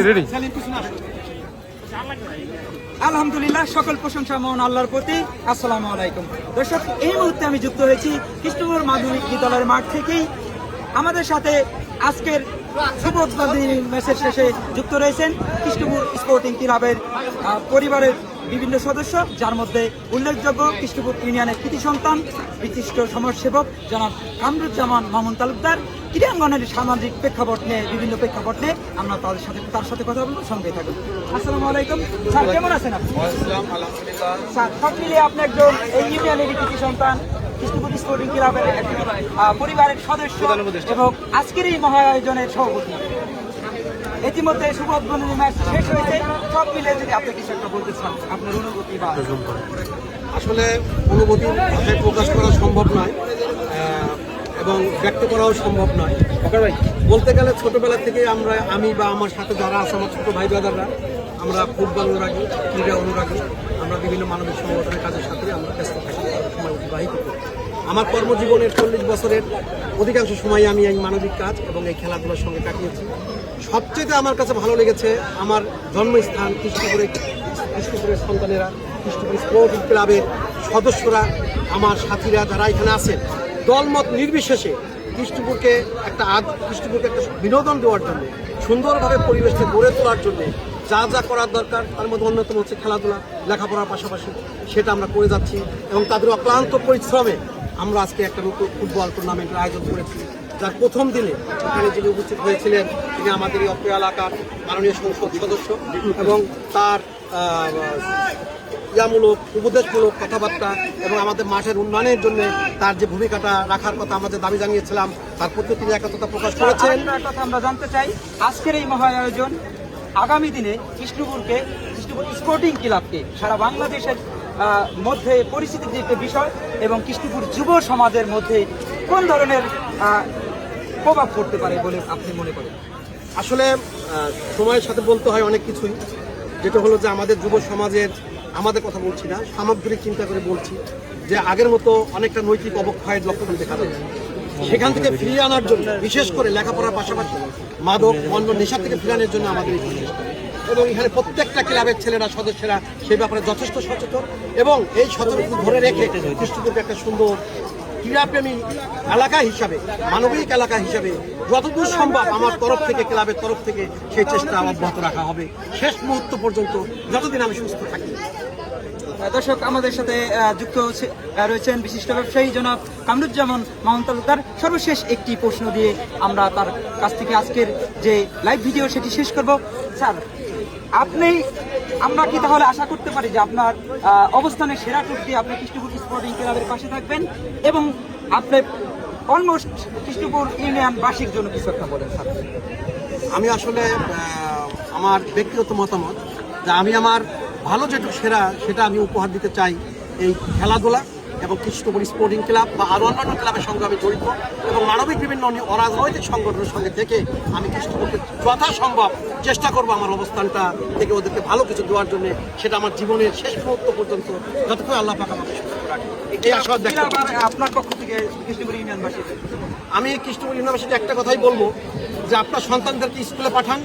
Ready. আলহামদুলিল্লাহ, সকল প্রশংসা মহান আল্লাহর প্রতি। আসসালামু আলাইকুম দর্শক, এই মুহূর্তে আমি যুক্ত হয়েছি কৃষ্ণপুর মাধ্যমিক বিদ্যালয়ের মাঠ থেকেই। আমাদের সাথে আজকের শুভ উদ্বোধনী ম্যাচের শেষে যুক্ত রয়েছেন কৃষ্ণপুর স্পোর্টিং ক্লাবের পরিবারের বিভিন্ন সদস্য, যার মধ্যে উল্লেখযোগ্য কৃষ্ণপুর ইউনিয়নের কৃতি সন্তান বিশিষ্ট সমাজসেবক জনাব কামরুজ্জামান মামুন তালুকদার। ক্রীড়াঙ্গনের সামাজিক প্রেক্ষাপট নিয়ে বিভিন্ন প্রেক্ষাপট নিয়ে আমরা তার সাথে কথা বলবো, সঙ্গে থাকুন। আসসালামু আলাইকুম স্যার, কেমন আছেন আপনি? স্যার, সব মিলিয়ে আপনি একজন এই ইউনিয়নের কৃতি সন্তান, কৃষ্ণপুর স্পোর্টিং ক্লাবের একজন পরিবারের সদস্য এবং আজকের এই মহা আয়োজনের সভাপতি। ইতিমধ্যে শুভ উদ্বোধনী ম্যাচ শেষ হয়েছে, সব মিলে যদি আপনি কিছু একটা বলতে চান, আপনার অনুভূতি বা আসলে অনুভূতি ভাষায় প্রকাশ করা সম্ভব নয় এবং ব্যক্ত করাও সম্ভব নয়। বলতে গেলে ছোটবেলা থেকে আমি বা আমার সাথে যারা আছে আমার ছোট ভাই ব্রাদাররা, আমরা ফুটবল অনুরাগী, ক্রীড়া অনুরাগী, আমরা বিভিন্ন মানবিক সংগঠনের কাজের সাথে আমরা ব্যস্ত থাকি, সময় অতিবাহিত করি। আমার কর্মজীবনের 40 বছরের অধিকাংশ সময় আমি এই মানবিক কাজ এবং এই খেলাধুলার সঙ্গে কাটিয়েছি। সবচেয়ে আমার কাছে ভালো লেগেছে আমার জন্মস্থান কৃষ্ণপুরের সন্তানেরা, কৃষ্ণপুর স্পোর্টিং ক্লাবের সদস্যরা, আমার সাথীরা যারা এখানে আছেন, দলমত নির্বিশেষে কৃষ্ণপুরকে একটা বিনোদন দেওয়ার জন্য, সুন্দরভাবে পরিবেশকে গড়ে তোলার জন্য যা যা করার দরকার তার মধ্যে অন্যতম হচ্ছে খেলাধুলা, লেখাপড়ার পাশাপাশি সেটা আমরা করে যাচ্ছি এবং তাদের অক্লান্ত পরিশ্রমে আমরা আজকে একটা নতুন ফুটবল টুর্নামেন্টের আয়োজন করেছি, যার প্রথম দিনে এখানে যিনি উপস্থিত হয়েছিলেন তিনি আমাদের এই অত্র এলাকার মাননীয় সংসদ সদস্য এবং তার উপদেশমূলক কথাবার্তা এবং আমাদের মাঠের উন্নয়নের জন্য তার যে ভূমিকাটা রাখার কথা আমাদের দাবি জানিয়েছিলাম, তার প্রতি তিনি একতা প্রকাশ করেছেন। কথা আমরা জানতে চাই, আজকের এই মহা আয়োজন আগামী দিনে কৃষ্ণপুর স্পোর্টিং ক্লাবকে সারা বাংলাদেশের মধ্যে পরিচিতির যে একটা বিষয় এবং কৃষ্ণপুর যুব সমাজের মধ্যে কোন ধরনের প্রভাব পড়তে পারে বলে আপনি মনে করেন? আসলে সময়ের সাথে বলতে হয় অনেক কিছুই, যেটা হলো যে আমাদের যুব সমাজের, আমাদের কথা বলছি না, সামগ্রিক চিন্তা করে বলছি যে আগের মতো অনেকটা নৈতিক অবক্ষয়ের লক্ষণ দেখা যাচ্ছে। সেখান থেকে ফিরিয়ে আনার জন্য, বিশেষ করে লেখাপড়ার পাশাপাশি মাদক অন্য নেশা থেকে ফিরানোর জন্য আমাদের এই প্রচেষ্টা। এবং এখানে প্রত্যেকটা ক্লাবের ছেলেরা, সদস্যরা সেই ব্যাপারে যথেষ্ট সচেতন এবং এই সচেতনতা ধরে রেখে কৃষ্ণপুরকে একটা সুন্দর ক্রীড়াপ্রেমী এলাকা হিসাবে, মানবিক এলাকা হিসাবে যতদূর সম্ভব আমার তরফ থেকে, ক্লাবের তরফ থেকে সেই চেষ্টা অব্যাহত রাখা হবে শেষ মুহূর্ত পর্যন্ত, যতদিন আমি সুস্থ থাকি। দর্শক, আমাদের সাথে যুক্ত রয়েছেন বিশিষ্ট ব্যবসায়ী জনাব কামরুজ্জামান মামুন তালুকদার। সর্বশেষ একটি প্রশ্ন দিয়ে আমরা তার কাছ থেকে আজকের যে লাইভ ভিডিও সেটি শেষ করব। স্যার, আমরা কি তাহলে আশা করতে পারি যে আপনার অবস্থানের সেরা টুক দিয়ে আপনি কৃষ্ণপুর স্পোর্টিং ক্লাবের পাশে থাকবেন এবং আপনি অলমোস্ট কৃষ্ণপুর ইউনিয়নবাসীর জন্য কিছু একটা বলেন? স্যার, আমি আসলে আমার ব্যক্তিগত মতামত যে আমি আমার ভালো যেটুকু সেরা সেটা আমি উপহার দিতে চাই এই খেলাধুলা এবং কৃষ্ণপুর স্পোর্টিং ক্লাব বা আরও অন্যান্য ক্লাবের সঙ্গে আমি জড়িত এবং মানবিক বিভিন্ন অরাজনৈতিক সংগঠনের সঙ্গে থেকে আমি কৃষ্ণপুরকে যথাসম্ভব চেষ্টা করবো আমার অবস্থানটা থেকে ওদেরকে ভালো কিছু দেওয়ার জন্য, সেটা আমার জীবনের শেষ মুহূর্ত পর্যন্ত যতক্ষণ আল্লাহ পাক আমাকে সুস্থ রাখে এই আশা ব্যক্ত করি। আপনার পক্ষ থেকে কৃষ্ণপুর ইউনিয়নবাসী, আমি কৃষ্ণপুর ইউনিয়নবাসীকে একটা কথাই বলবো যে আপনার সন্তানদেরকে স্কুলে পাঠান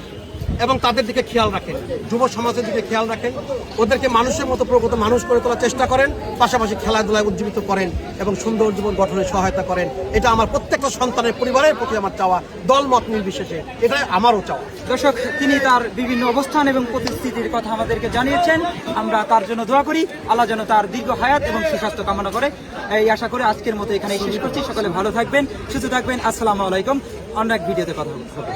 এবং তাদের দিকে খেয়াল রাখেন, যুব সমাজের দিকে খেয়াল রাখেন, ওদেরকে মানুষের মতো প্রকৃত মানুষ করে তোলার চেষ্টা করেন, পাশাপাশি খেলাধুলায় উজ্জীবিত করেন এবং সুন্দর জীবন গঠনে সহায়তা করেন। এটা আমার প্রত্যেকটা সন্তানের পরিবারের প্রতি আমার চাওয়া, দলমত নির্বিশেষে, এটাই আমারও চাওয়া। দর্শক, তিনি তার বিভিন্ন অবস্থান এবং পরিস্থিতির কথা আমাদেরকে জানিয়েছেন। আমরা তার জন্য দোয়া করি, আল্লাহ যেন তার দীর্ঘ হায়াত এবং সুস্বাস্থ্য কামনা করে। এই আশা করে আজকের মতো এখানেই শেষ করছি। সকলে ভালো থাকবেন, সুস্থ থাকবেন। আসসালামু আলাইকুম। অন্য এক ভিডিওতে কথা হবে।